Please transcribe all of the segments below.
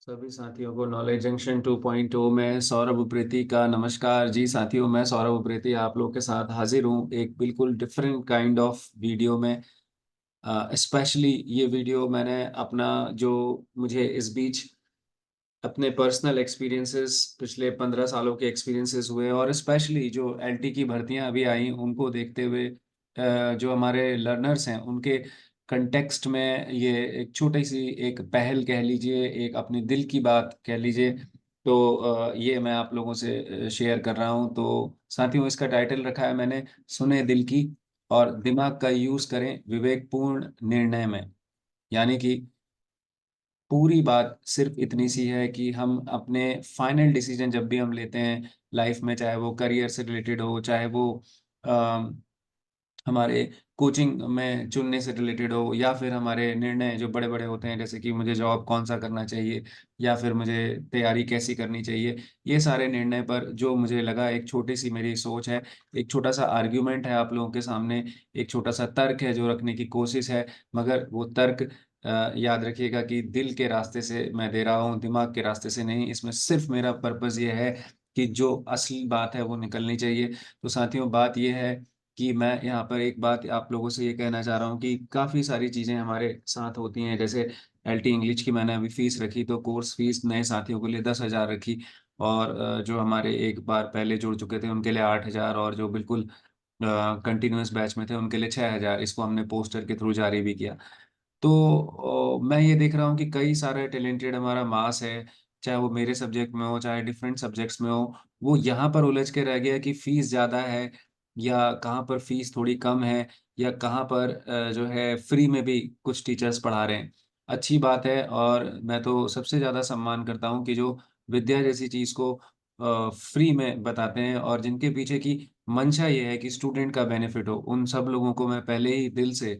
सभी साथियों को नॉलेज जंक्शन 2.0 में सौरभ उप्रेती का नमस्कार। जी साथियों, मैं सौरभ उप्रेती आप लोग के साथ हाजिर हूँ एक बिल्कुल डिफरेंट काइंड ऑफ वीडियो में। स्पेशली ये वीडियो मैंने अपना जो मुझे इस बीच अपने पर्सनल एक्सपीरियंसेस पिछले 15 सालों के एक्सपीरियंसेस हुए और स्पेशली जो एलटी की भर्तियां अभी आई उनको देखते हुए जो हमारे लर्नर्स हैं उनके कंटेक्स्ट में ये एक छोटी सी एक पहल कह लीजिए, एक अपने दिल की बात कह लीजिए। तो ये मैं आप लोगों से शेयर कर रहा हूँ। तो साथियों, इसका टाइटल रखा है मैंने, सुने दिल की और दिमाग का यूज करें विवेकपूर्ण निर्णय में। यानी कि पूरी बात सिर्फ इतनी सी है कि हम अपने फाइनल डिसीजन जब भी हम लेते हैं लाइफ में, चाहे वो करियर से रिलेटेड हो, चाहे वो अ, हमारे कोचिंग में चुनने से रिलेटेड हो, या फिर हमारे निर्णय जो बड़े बड़े होते हैं जैसे कि मुझे जॉब कौन सा करना चाहिए या फिर मुझे तैयारी कैसी करनी चाहिए, ये सारे निर्णय पर जो मुझे लगा एक छोटी सी मेरी सोच है, एक छोटा सा आर्ग्यूमेंट है आप लोगों के सामने, एक छोटा सा तर्क है जो रखने की कोशिश है। मगर वो तर्क याद रखिएगा कि दिल के रास्ते से मैं दे रहा हूँ, दिमाग के रास्ते से नहीं। इसमें सिर्फ मेरा पर्पस ये है कि जो असली बात है वो निकलनी चाहिए। तो साथियों, बात ये है कि मैं यहाँ पर एक बात आप लोगों से ये कहना चाह रहा हूँ कि काफ़ी सारी चीज़ें हमारे साथ होती हैं। जैसे एलटी इंग्लिश की मैंने अभी फीस रखी, तो कोर्स फीस नए साथियों के लिए 10,000 रखी, और जो हमारे एक बार पहले जुड़ चुके थे उनके लिए 8,000, और जो बिल्कुल कंटिन्यूअस बैच में थे उनके लिए 6,000। इसको हमने पोस्टर के थ्रू जारी भी किया। तो मैं ये देख रहा हूँ कि कई सारे टैलेंटेड हमारा मास है, चाहे वो मेरे सब्जेक्ट में हो, चाहे डिफरेंट सब्जेक्ट्स में हो, वो यहाँ पर उलझ के रह गया कि फ़ीस ज़्यादा है या कहाँ पर फ़ीस थोड़ी कम है, या कहाँ पर जो है फ्री में भी कुछ टीचर्स पढ़ा रहे हैं। अच्छी बात है, और मैं तो सबसे ज़्यादा सम्मान करता हूँ कि जो विद्या जैसी चीज़ को फ्री में बताते हैं और जिनके पीछे की मंशा ये है कि स्टूडेंट का बेनिफिट हो, उन सब लोगों को मैं पहले ही दिल से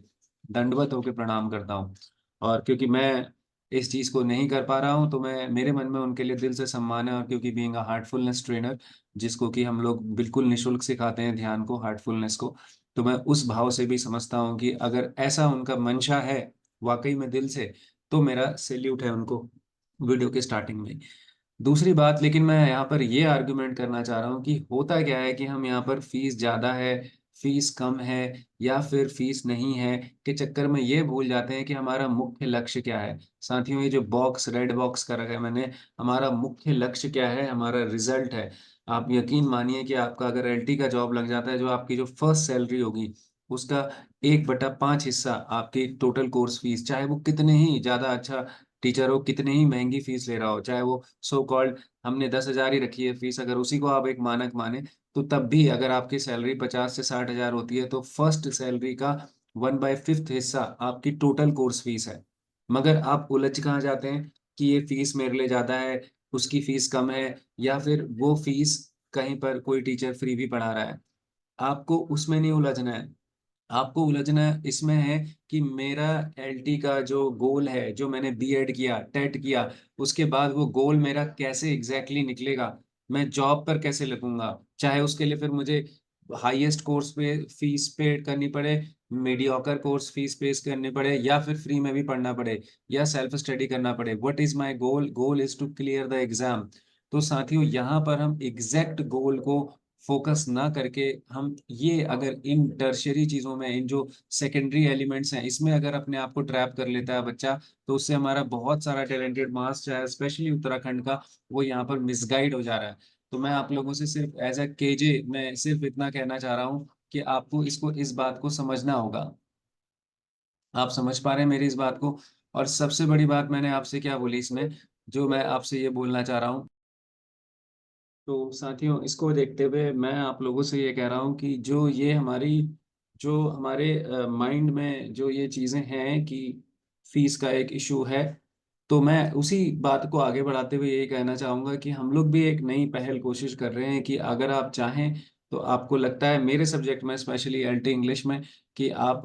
दंडवत होके प्रणाम करता हूँ। और क्योंकि मैं इस चीज़ को नहीं कर पा रहा हूँ, तो मैं मेरे मन में उनके लिए दिल से सम्मान है। और क्योंकि बीइंग अ हार्टफुलनेस ट्रेनर, जिसको कि हम लोग बिल्कुल निःशुल्क सिखाते हैं ध्यान को, हार्टफुलनेस को, तो मैं उस भाव से भी समझता हूँ कि अगर ऐसा उनका मंशा है, वाक़ई में दिल से, तो मेरा सैल्यूट है उनको वीडियो के स्टार्टिंग में ही। दूसरी बात, लेकिन मैं यहाँ पर ये आर्गुमेंट करना चाह रहा हूँ कि होता क्या है कि हम यहाँ पर फीस ज़्यादा है, फीस कम है या फिर फीस नहीं है के चक्कर में ये भूल जाते हैं कि हमारा मुख्य लक्ष्य क्या है। साथियों, ये जो बॉक्स, रेड बॉक्स कर रखा है मैंने, हमारा मुख्य लक्ष्य क्या है? हमारा रिज़ल्ट है। आप यकीन मानिए कि आपका अगर एलटी का जॉब लग जाता है, जो आपकी जो फर्स्ट सैलरी होगी, उसका 1/5 हिस्सा आपकी टोटल कोर्स फीस, चाहे वो कितने ही ज़्यादा अच्छा टीचर हो, कितनी ही महँगी फीस ले रहा हो, चाहे वो सो कॉल्ड हमने 10,000 ही रखी है फीस, अगर उसी को आप एक मानक माने, तो तब भी अगर आपकी सैलरी 50 से 60,000 होती है, तो फर्स्ट सैलरी का 1/5 हिस्सा आपकी टोटल कोर्स फीस है। मगर आप उलझ कहाँ जाते हैं कि ये फीस मेरे लिए ज़्यादा है, उसकी फीस कम है, या फिर वो फीस कहीं पर कोई टीचर फ्री भी पढ़ा रहा है। आपको उसमें नहीं उलझना है। आपको उलझना इसमें है कि मेरा एलटी का जो गोल है, जो मैंने बीएड किया, टेट किया, उसके बाद वो गोल मेरा कैसे एग्ज़ैक्टली निकलेगा? मैं जॉब पर कैसे लगूँगा? चाहे उसके लिए फिर मुझे हाईएस्ट कोर्स पे फीस पे करनी पड़े, मीडियोकर कोर्स फीस पेज़ करनी पड़े, या फिर फ्री में भी पढ़ना पड़े, या सेल्फ स्टडी करना पड़े। What is my goal? Goal is to clear the exam. तो साथियों, यहाँ पर हम एग्ज़ैक्ट गोल को फ़ोकस ना करके, हम ये अगर इन टर्शियरी चीज़ों में, इन जो सेकेंडरी एलिमेंट्स हैं, इसमें अगर अपने आप को ट्रैप कर लेता है बच्चा, तो उससे हमारा बहुत सारा टैलेंटेड मास, चाहे स्पेशली उत्तराखंड का, वो यहाँ पर मिसगाइड हो जा रहा है। तो मैं आप लोगों से सिर्फ़ एज़ अ केजे मैं सिर्फ़ इतना कहना चाह रहा हूँ कि आपको इस बात को समझना होगा। आप समझ पा रहे हैं मेरी इस बात को? और सबसे बड़ी बात मैंने आपसे क्या बोली इसमें, जो मैं आपसे ये बोलना चाह रहा हूँ, तो साथियों, इसको देखते हुए मैं आप लोगों से ये कह रहा हूँ कि जो हमारे माइंड में जो ये चीज़ें हैं कि फ़ीस का एक इश्यू है, तो मैं उसी बात को आगे बढ़ाते हुए यही कहना चाहूँगा कि हम लोग भी एक नई पहल कोशिश कर रहे हैं कि अगर आप चाहें, तो आपको लगता है मेरे सब्जेक्ट में, स्पेशली एलटी इंग्लिश में, कि आप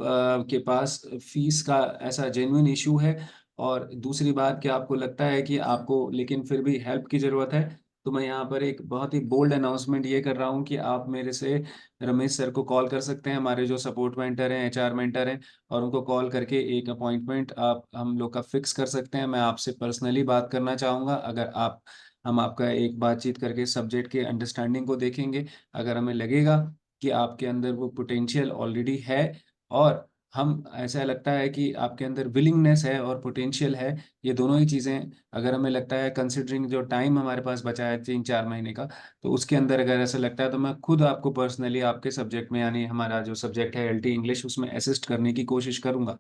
के पास फ़ीस का ऐसा जेन्युइन इश्यू है, और दूसरी बात कि आपको लगता है कि आपको लेकिन फिर भी हेल्प की ज़रूरत है, तो मैं यहाँ पर एक बहुत ही बोल्ड अनाउंसमेंट ये कर रहा हूँ कि आप मेरे से रमेश सर को कॉल कर सकते हैं, हमारे जो सपोर्ट मेंटर हैं, एचआर मेंटर हैं, और उनको कॉल करके एक अपॉइंटमेंट आप हम लोग का फिक्स कर सकते हैं। मैं आपसे पर्सनली बात करना चाहूँगा। अगर आप हम आपका एक बातचीत करके सब्जेक्ट के अंडरस्टैंडिंग को देखेंगे। अगर हमें लगेगा कि आपके अंदर वो पोटेंशियल ऑलरेडी है, और हम ऐसा लगता है कि आपके अंदर विलिंगनेस है और पोटेंशियल है, ये दोनों ही चीज़ें अगर हमें लगता है, कंसिडरिंग जो टाइम हमारे पास बचा है 3-4 महीने का, तो उसके अंदर अगर ऐसा लगता है तो मैं खुद आपको पर्सनली आपके सब्जेक्ट में, यानी हमारा जो सब्जेक्ट है एलटी इंग्लिश, उसमें असिस्ट करने की कोशिश करूँगा।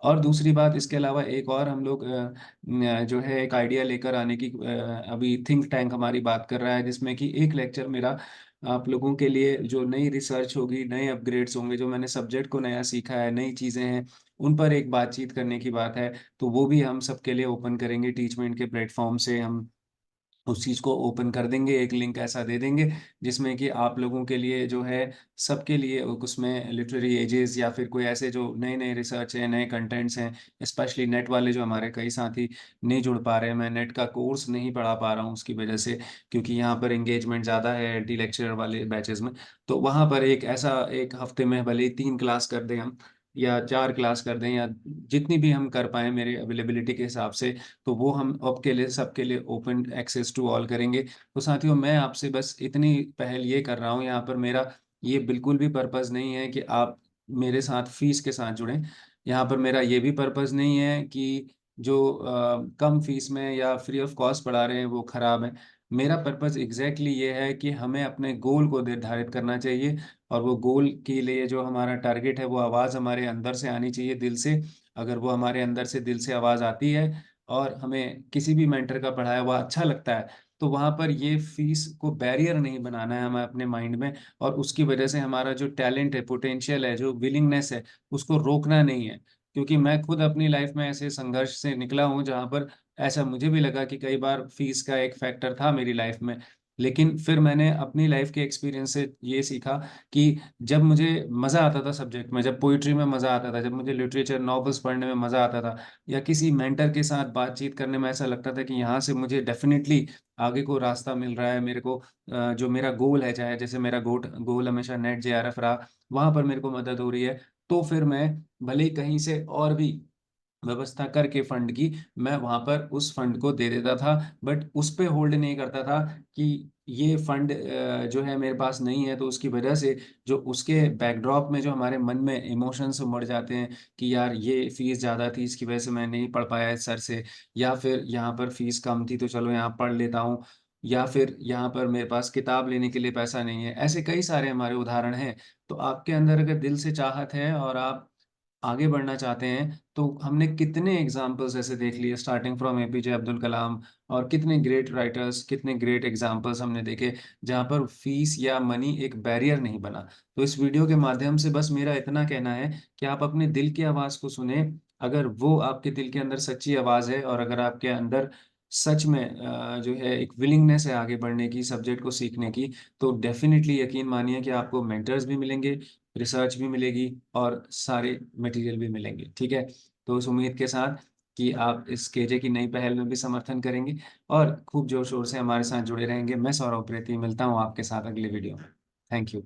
और दूसरी बात, इसके अलावा एक और हम लोग जो है एक आइडिया लेकर आने की, अभी थिंक टैंक हमारी बात कर रहा है, जिसमें कि एक लेक्चर मेरा आप लोगों के लिए जो नई रिसर्च होगी, नए अपग्रेड्स होंगे, जो मैंने सब्जेक्ट को नया सीखा है, नई चीज़ें हैं, उन पर एक बातचीत करने की बात है। तो वो भी हम सबके लिए ओपन करेंगे, टीचमेंट के प्लेटफॉर्म से हम उस चीज़ को ओपन कर देंगे, एक लिंक ऐसा दे देंगे जिसमें कि आप लोगों के लिए जो है, सबके लिए उसमें लिटरेरी एजेस या फिर कोई ऐसे जो नए-नए रिसर्च है, नए कंटेंट्स हैं, स्पेशली नेट वाले जो हमारे कई साथी नहीं जुड़ पा रहे हैं, मैं नेट का कोर्स नहीं पढ़ा पा रहा हूँ उसकी वजह से, क्योंकि यहाँ पर एंगेजमेंट ज़्यादा है एलटी लेक्चरर वाले बैचेज़ में। तो वहाँ पर एक ऐसा, 1 हफ्ते में भले ही 3 क्लास कर दें हम, या 4 क्लास कर दें, या जितनी भी हम कर पाएँ मेरे अवेलेबिलिटी के हिसाब से, तो वो हम आपके लिए, सबके लिए ओपन एक्सेस टू ऑल करेंगे। तो साथियों, मैं आपसे बस इतनी पहल ये कर रहा हूँ यहाँ पर, मेरा ये बिल्कुल भी पर्पज़ नहीं है कि आप मेरे साथ फ़ीस के साथ जुड़ें। यहाँ पर मेरा ये भी पर्पज़ नहीं है कि जो कम फ़ीस में या फ्री ऑफ कॉस्ट पढ़ा रहे हैं वो ख़राब है। मेरा पर्पज़ एग्ज़ैक्टली ये है कि हमें अपने गोल को निर्धारित करना चाहिए, और वो गोल के लिए जो हमारा टारगेट है, वो आवाज़ हमारे अंदर से आनी चाहिए, दिल से। अगर वो हमारे अंदर से, दिल से आवाज़ आती है, और हमें किसी भी मेंटर का पढ़ाया हुआ अच्छा लगता है, तो वहाँ पर ये फ़ीस को बैरियर नहीं बनाना है हमें अपने माइंड में, और उसकी वजह से हमारा जो टैलेंट है, पोटेंशियल है, जो विलिंगनेस है, उसको रोकना नहीं है। क्योंकि मैं खुद अपनी लाइफ़ में ऐसे संघर्ष से निकला हूँ, जहाँ पर ऐसा मुझे भी लगा कि कई बार फ़ीस का एक फैक्टर था मेरी लाइफ़ में। लेकिन फिर मैंने अपनी लाइफ़ के एक्सपीरियंस से ये सीखा कि जब मुझे मज़ा आता था सब्जेक्ट में, जब पोएट्री में मज़ा आता था, जब मुझे लिटरेचर नॉवेल्स पढ़ने में मज़ा आता था, या किसी मेंटर के साथ बातचीत करने में ऐसा लगता था कि यहाँ से मुझे डेफ़िनिटली आगे को रास्ता मिल रहा है, मेरे को जो मेरा गोल है, चाहे जैसे मेरा गोल हमेशा नेट जेआरएफ रहा, वहाँ पर मेरे को मदद हो रही है, तो फिर मैं भले ही कहीं से और भी व्यवस्था करके फंड की, मैं वहाँ पर उस फंड को दे देता था, बट उस पे होल्ड नहीं करता था कि ये फंड जो है मेरे पास नहीं है, तो उसकी वजह से जो उसके बैकड्रॉप में जो हमारे मन में इमोशंस उमड़ जाते हैं कि यार ये फ़ीस ज़्यादा थी, इसकी वजह से मैं नहीं पढ़ पाया इस सर से, या फिर यहाँ पर फ़ीस कम थी तो चलो यहाँ पढ़ लेता हूँ, या फिर यहाँ पर मेरे पास किताब लेने के लिए पैसा नहीं है। ऐसे कई सारे हमारे उदाहरण हैं। तो आपके अंदर अगर दिल से चाहत है और आप आगे बढ़ना चाहते हैं, तो हमने कितने एग्ज़ाम्पल्स ऐसे देख लिए, starting from APJ Abdul Kalam, और कितने ग्रेट राइटर्स, कितने ग्रेट एग्ज़ाम्पल्स हमने देखे, जहाँ पर फ़ीस या मनी एक बैरियर नहीं बना। तो इस वीडियो के माध्यम से बस मेरा इतना कहना है कि आप अपने दिल की आवाज़ को सुनें। अगर वो आपके दिल के अंदर सच्ची आवाज़ है, और अगर आपके अंदर सच में जो है एक विलिंगनेस है आगे बढ़ने की, सब्जेक्ट को सीखने की, तो डेफ़िनिटली यकीन मानिए कि आपको मेंटर्स भी मिलेंगे, रिसर्च भी मिलेगी, और सारे मटेरियल भी मिलेंगे, ठीक है? तो इस उम्मीद के साथ कि आप इस केजे की नई पहल में भी समर्थन करेंगे, और खूब ज़ोर-शोर से हमारे साथ जुड़े रहेंगे। मैं सौरभ प्रेती मिलता हूँ आपके साथ अगले वीडियो में। Thank you.